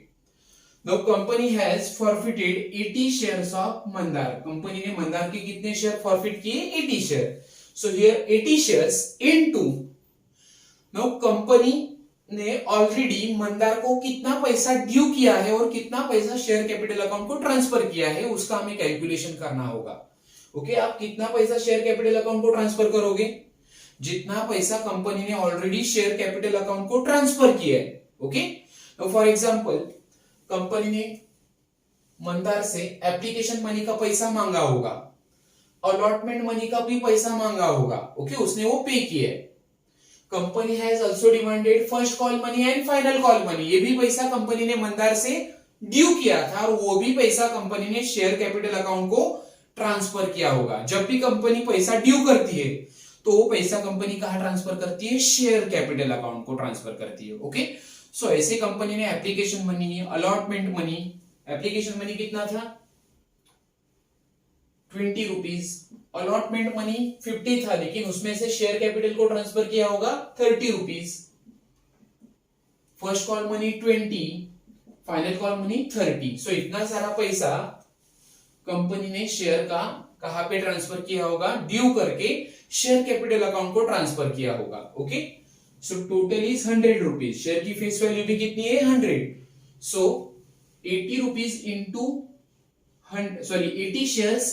Now company has forfeited 80 shares of Mandar. Company ने मंदार के कितने शेयर फॉरफिट किए, 80 share. So here 80 shares into, now company ने ऑलरेडी मंदार को कितना पैसा ड्यू किया है और कितना पैसा शेयर कैपिटल अकाउंट को ट्रांसफर किया है, उसका हमें कैलकुलेशन करना होगा. ओके, आप कितना पैसा शेयर कैपिटल अकाउंट को ट्रांसफर करोगे, जितना पैसा कंपनी ने ऑलरेडी शेयर कैपिटल अकाउंट को ट्रांसफर किया है. ओके, फॉर एग्जांपल कंपनी ने मंदार से एप्लीकेशन मनी का पैसा मांगा होगा, अलॉटमेंट मनी का भी पैसा मांगा होगा. ओके, उसने वो पे किया है. Company has also demanded first call money and final call money. ये भी पैसा कंपनी ने मंदार से ड्यू किया था और वो भी पैसा कंपनी ने शेयर कैपिटल अकाउंट को ट्रांसफर किया होगा. जब भी कंपनी पैसा ड्यू करती है तो वो पैसा कंपनी कहां ट्रांसफर करती है, शेयर कैपिटल अकाउंट को ट्रांसफर करती है. ओके, सो ऐसे कंपनी ने application money, allotment money, application money कितना था, 20 रुपीज, अलॉटमेंट मनी 50 था, लेकिन उसमें से शेयर कैपिटल को ट्रांसफर किया होगा 30 rupees, first call money 20, final call money 30. सो इतना सारा पैसा कंपनी ने शेयर का कहां पे ट्रांसफर किया होगा, ड्यू करके शेयर कैपिटल अकाउंट को ट्रांसफर किया होगा. Okay, so total is 100 rupees. Share की फेस वैल्यू भी कितनी है, 100. सो 80 rupees into 80 shares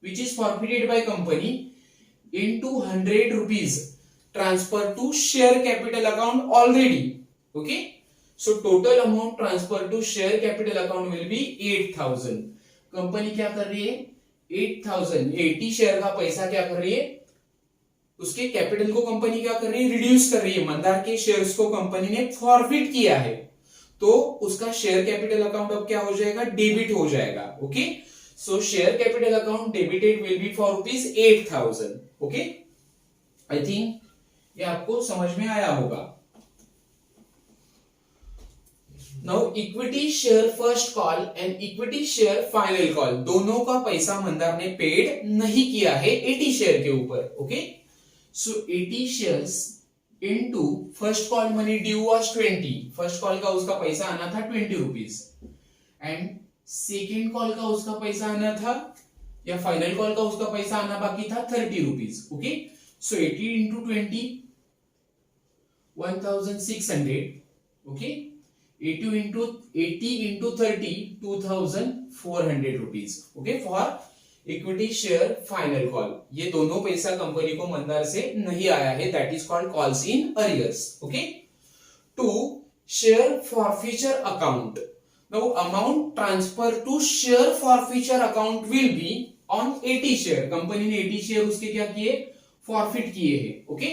which is forfeited by company into 100 rupees transferred to share capital account already. Okay, so total amount transferred to share capital account will be 8000. Company क्या कर रही है, 8000 80 share का पैसा क्या कर रही है, उसके कैपिटल को कंपनी क्या कर रही है, रिड्यूस कर रही है. मंदार के शेयर्स को कंपनी ने फॉरफिट किया है, तो उसका शेयर कैपिटल अकाउंट अब क्या हो जाएगा, डेबिट हो जाएगा. Okay, so share capital account debited will be for rupees 8000. okay, I think ये आपको समझ में आया होगा. now equity share first call and equity share final call, दोनों का पैसा मंदार ने पेड नहीं किया है 80 शेयर के ऊपर. Okay, so 80 shares into first call money due was 20. First call का उसका पैसा आना था 20 रुपीज एंड सेकेंड कॉल का उसका पैसा आना था, या फाइनल कॉल का उसका पैसा आना बाकी था 30 rupees. Okay, so 80 into 20 1600. Okay, 80 into 30 2400 rupees. Okay, for equity share final call. ये दोनों पैसा कंपनी को मंदार से नहीं आया है, that is called calls in arrears. Okay, to share forfeiture account. Now amount transfer to share forfeiture account will be on 80 share, company ने 80 share उसके क्या किए, फॉरफिट किए हैं। ओके,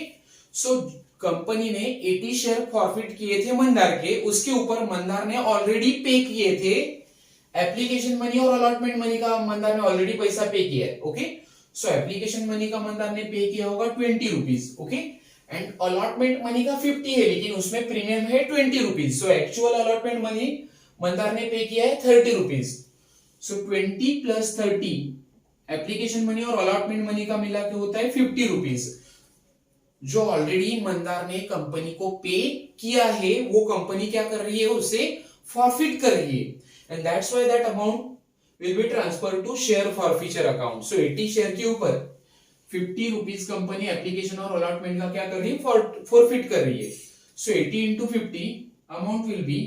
सो कंपनी ने 80 शेयर फॉरफिट किए थे मंदार के, उसके ऊपर मंदार ने ऑलरेडी पे किए थे एप्लीकेशन मनी और अलॉटमेंट मनी का, मंदार ने ऑलरेडी पैसा पे किया है। ओके, सो एप्लीकेशन मनी का मंदार ने पे किया होगा 20 rupees. Okay, and allotment money का 50 है, लेकिन उसमें प्रीमियम है 20 rupees. So actual allotment money Mandar ने पे किया है 30 रुपीज। सो 20 प्लस 30 एप्लीकेशन मनी और अलॉटमेंट मनी का मिला के होता है 50 रुपीज, जो ऑलरेडी मंदार ने कंपनी को पे किया है, वो कंपनी क्या कर रही है, उसे फॉरफिट कर रही है, and that's why that amount will be transfer to share forfeiture account. So 80 share के ऊपर 50 रुपीज कंपनी एप्लीकेशन और अलॉटमेंट का क्या कर रही है, फॉरफिट कर रही है। So 80 into 50 amount will be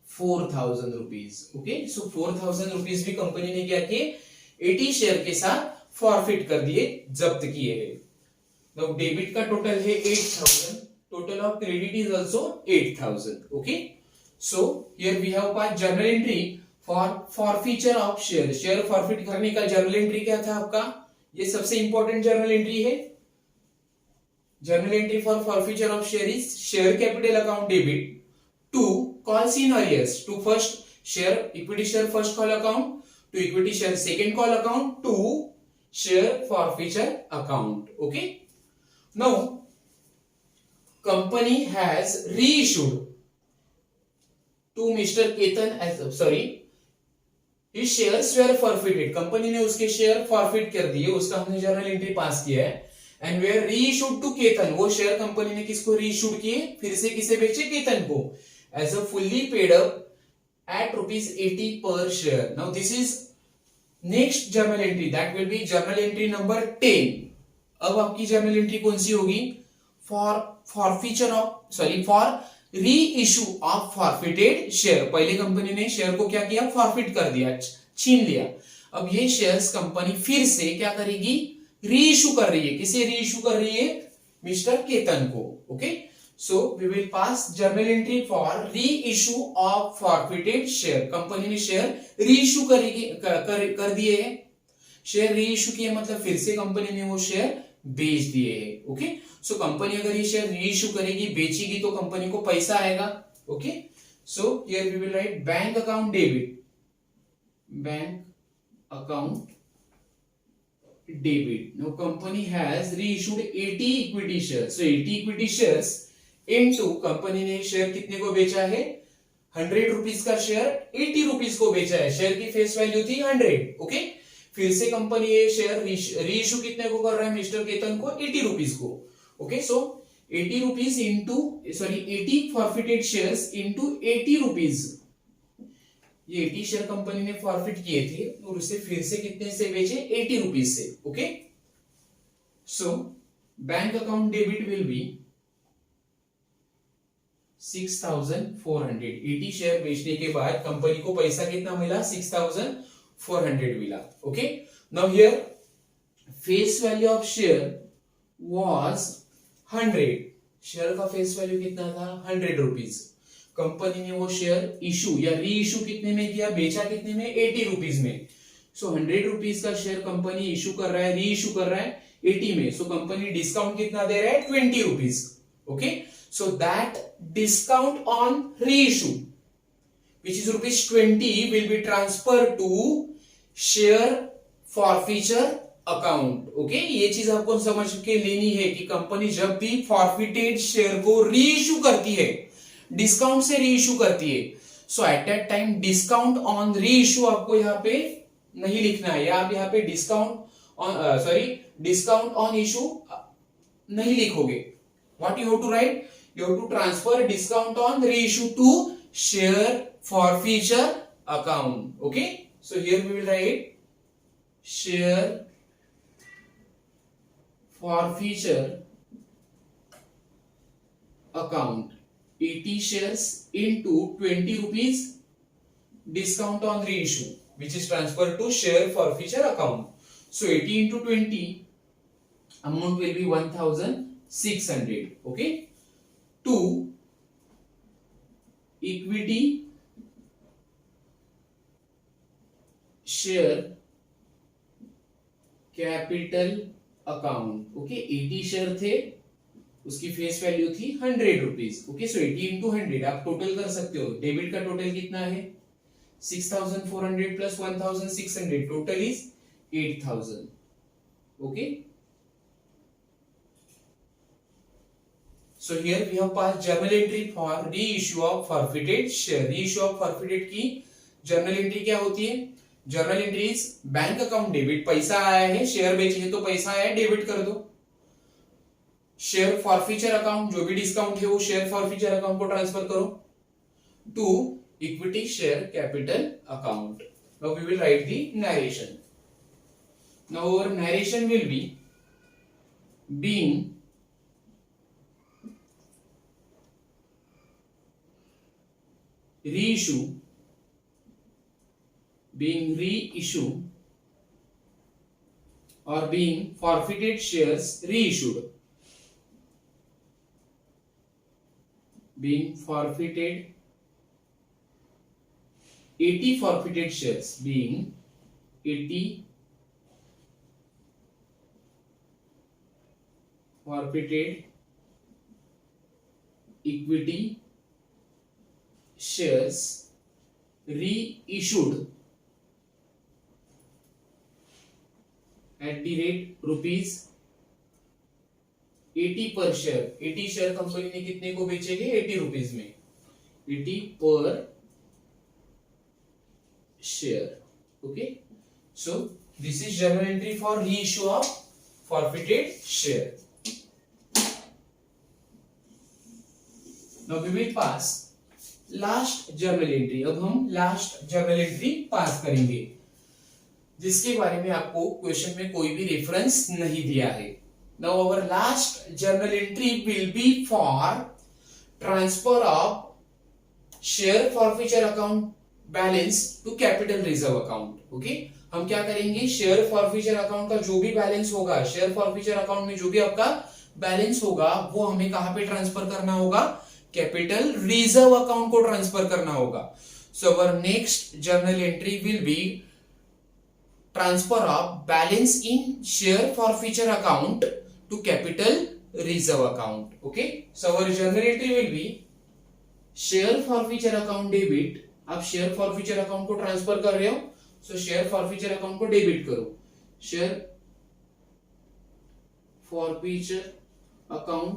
4000 rupees. Okay, so 4000 rupees भी कंपनी ने क्या किए, 80 शेयर के साथ फॉरफिट कर दिए, जब्त किए हैं। Now डेबिट का टोटल है 8000, total of credit is also 8000. Okay, so here we have pass journal entry for forfeiture of share. Share forfeit करने का जर्नल एंट्री क्या था आपका, ये सबसे इंपॉर्टेंट जर्नल एंट्री है। Journal entry for forfeiture of share is share capital account debit to calls in arrears, to first share equity share first call account, to equity share second call account, to share forfeiture account. Okay, now company has reissued to Mr. Ketan as his shares were forfeited, company ने उसके share forfeit कर दिए, उसका हमने journal entry pass किया है, and were reissued to Ketan, वो share company ने किसको रीइश्यूड किए, फिर से किसे बेचे, केतन को, as a fully paid up at ₹80 per share. Now this is next journal entry, that will be journal entry number 10। अब आपकी जर्नल एंट्री कौन सी होगी, for reissue of forfeited share. पहले कंपनी ने शेयर को क्या किया, फॉरफिट कर दिया, छीन लिया। अब ये शेयर्स कंपनी फिर से क्या करेगी, री इशू कर रही है। किसे री इशू कर रही है, मिस्टर केतन को। Okay, so we will pass journal entry for reissue of forfeited share. Company ने शेयर री इशू कर दिए है, शेयर री इशू किए मतलब फिर से कंपनी ने वो शेयर बेच दिए हैं। ओके, सो कंपनी अगर ये शेयर रीइश्यू करेगी, बेचेगी, तो कंपनी को पैसा आएगा। Okay, so here we will write bank account debit, bank account debit. Now company has reissued 80 equity shares. So 80 equity shares into, company ने शेयर कितने को बेचा है, 100 रुपीज का शेयर 80 रुपीज को बेचा है। शेयर की फेस वैल्यू थी 100। ओके, फिर से कंपनी ये शेयर रीइश्यू कितने को कर रहा है, मिस्टर केतन को 80 रुपीज को। ओके, सो 80 rupees into 80 forfeited shares into 80 rupees, ये 80 शेयर कंपनी ने फॉरफिट किए थे और उसे फिर से कितने से बेचे, 80 रुपीज से। Okay, so bank account debit will be 6400। 80 share बेचने के बाद कंपनी को पैसा कितना मिला, 6400 मिला। Okay, now here face value of share was 100। Share का फेस वैल्यू कितना था, 100 रुपीज। कंपनी ने वो शेयर इशू या री इशू कितने में किया, बेचा कितने में, 80 रुपीज में। सो 100 रुपीज का शेयर कंपनी इशू कर रहा है, री इशू कर रहा है 80 में। सो कंपनी डिस्काउंट कितना दे रहा है, 20 rupees. Okay, so that discount on री issue which is ₹20 will be transferred to share forfeiture account. Okay, ये चीज आपको समझ के लेनी है कि कंपनी जब भी फॉरफिटेड शेयर को रीइश्यू करती है, डिस्काउंट से रीइश्यू करती है, so at that time discount on reissue आपको यहाँ पे नहीं लिखना है, या आप यहाँ पे डिस्काउंट ऑन इशू नहीं लिखोगे। What you have to write, you have to transfer discount on reissue to share forfeiture account. Okay, so here we will write share forfeiture account, 80 shares into 20 rupees discount on reissue, which is transferred to share forfeiture account. So 80 into 20 amount will be 1600. Okay, to equity share capital account. Okay, 80 share थे, उसकी face value थी 100 rupees. Okay, सो 80 into 100 आप total कर सकते हो। Debit का total कितना है 6400 plus 1600, total is 8000। Okay, so here we have passed journal entry for reissue of forfeited share। reissue of forfeited की जर्नल एंट्री क्या होती है? Journal entries bank account debit, पैसा आया है, शेयर बेचे हैं तो पैसा आया है, डेबिट कर दो। शेयर फॉरफीचर अकाउंट, जो भी डिस्काउंट है वो शेयर फॉरफीचर अकाउंट को ट्रांसफर करो to equity share capital account. Now we will write the narration. Now our narration will be being reissue, being reissue or being forfeited shares reissued, being forfeited 80 forfeited shares, being 80 forfeited equity shares reissued at the rate rupees 80 per share। 80 share company ने कितने को बेचेंगे 80 rupees में, 80 per share. Okay, so this is journal entry for reissue of forfeited share. Now we will pass last journal entry. अब हम last journal entry pass करेंगे जिसके बारे में आपको क्वेश्चन में कोई भी रेफरेंस नहीं दिया है। Now our last journal entry will be for transfer of share forfeiture account balance to capital reserve account. Okay, हम क्या करेंगे, शेयर फॉरफीचर अकाउंट का जो भी बैलेंस होगा, शेयर फॉरफीचर अकाउंट में जो भी आपका बैलेंस होगा वो हमें कहां पे ट्रांसफर करना होगा, कैपिटल रिजर्व अकाउंट को ट्रांसफर करना होगा। So our next journal entry will be transfer of balance in share forfeiture account to capital reserve account. Okay, so our journal entry will be share forfeiture account debit. आप share forfeiture account को transfer कर रहे हो, so share forfeiture account को debit करो। Share forfeiture account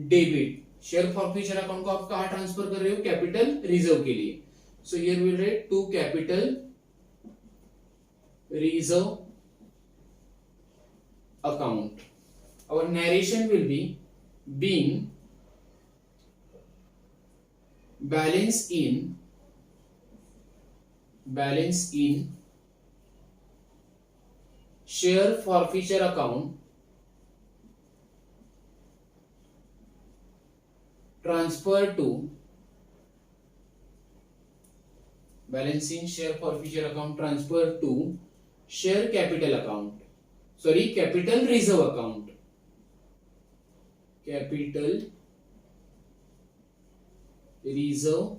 debit, share forfeiture account को आप कहां ट्रांसफर कर रहे हो, कैपिटल रिजर्व के लिए। So here will write to capital reserve account. Our narration will be being balance in share forfeiture account transfer to balance in share forfeiture account transfer to share capital account, sorry capital reserve account, capital reserve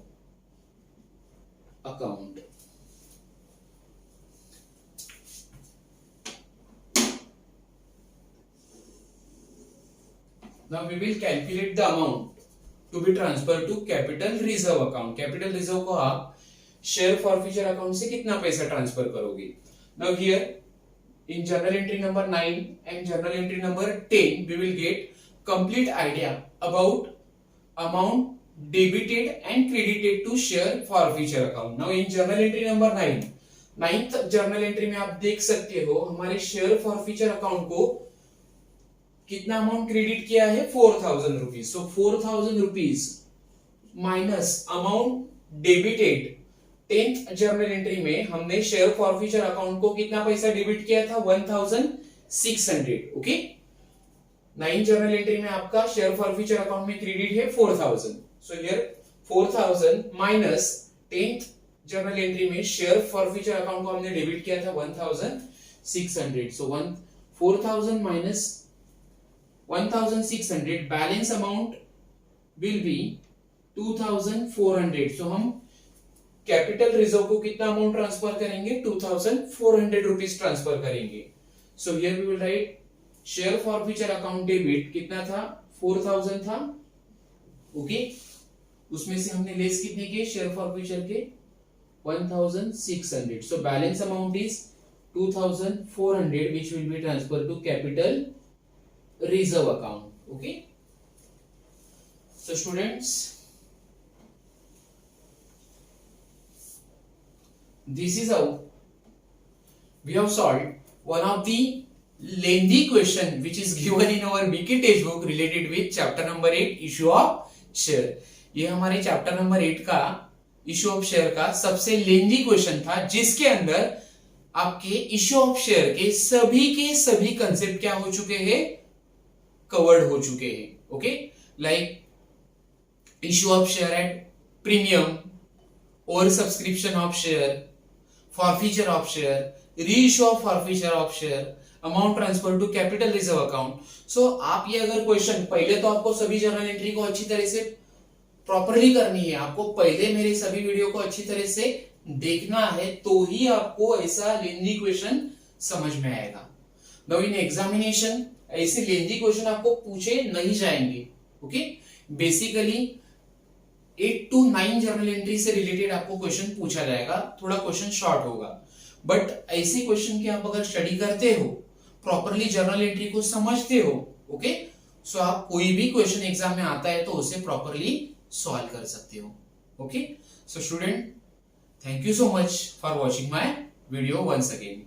account। now we will calculate the amount to be transferred to capital reserve account। Capital reserve को आप share forfeiture account से कितना पैसा transfer करोगे। Now here in journal entry number 9 and journal entry number 10 we will get complete idea about amount debited and credited to share forfeiture account। Now in journal entry number 9, 9th journal entry में आप देख सकते हो हमारे share forfeiture account को कितना amount credit किया है 4000 रुपीज। सो 4000 rupees minus amount debited. 10th journal entry में हमने शेयर फॉरफीचर अकाउंट को कितना पैसा डेबिट किया था 1600। ओके, 9th जर्नल एंट्री में आपका शेयर फॉरफीचर अकाउंट में क्रेडिट है 4000। So here 4000 minus 10th journal entry में शेयर फॉरफीचर अकाउंट को हमने डेबिट किया था 1600। सो 4000 minus 1600, balance amount will B 2400। सो हम कैपिटल रिजर्व को कितना अमाउंट ट्रांसफर करेंगे 2400 रुपीज ट्रांसफर करेंगे। So here we will write share forfeiture account debit कितना था 4000 था, ओके उसमें से हमने लेस कितने के शेयर फॉरफीचर के 1600, so balance amount is 2400 which will be transferred to capital reserve account. Okay, so students, this is how we have solved one of the lengthy question which is given in our BK textbook related with chapter number 8 issue of share. ये हमारे chapter number 8 का issue of share का सबसे lengthy question था, जिसके अंदर आपके issue of share के सभी कंसेप्ट क्या हो चुके हैं, कवर्ड हो चुके हैं. Okay, like issue of share at premium, over subscription of share, forfeiture of share, reissue of forfeiture of share, amount transfer to capital reserve account. So आप ये अगर क्वेश्चन पहले तो आपको सभी जर्नल एंट्री को अच्छी तरह से प्रॉपरली करनी है, आपको पहले मेरे सभी वीडियो को अच्छी तरह से देखना है, तो ही आपको ऐसा लेंदी क्वेश्चन समझ में आएगा. नाउ इन एग्जामिनेशन ऐसे लेंदी क्वेश्चन आपको पूछे नहीं जाएंगे. Okay, basically 8 to 9 journal entry से रिलेटेड आपको क्वेश्चन पूछा जाएगा, थोड़ा क्वेश्चन शॉर्ट होगा, बट ऐसे क्वेश्चन की आप अगर स्टडी करते हो, प्रॉपरली जर्नल एंट्री को समझते हो, ओके, सो आप कोई भी क्वेश्चन एग्जाम में आता है तो उसे प्रॉपरली सॉल्व कर सकते हो. Okay, so student, thank you so much for watching my video once again.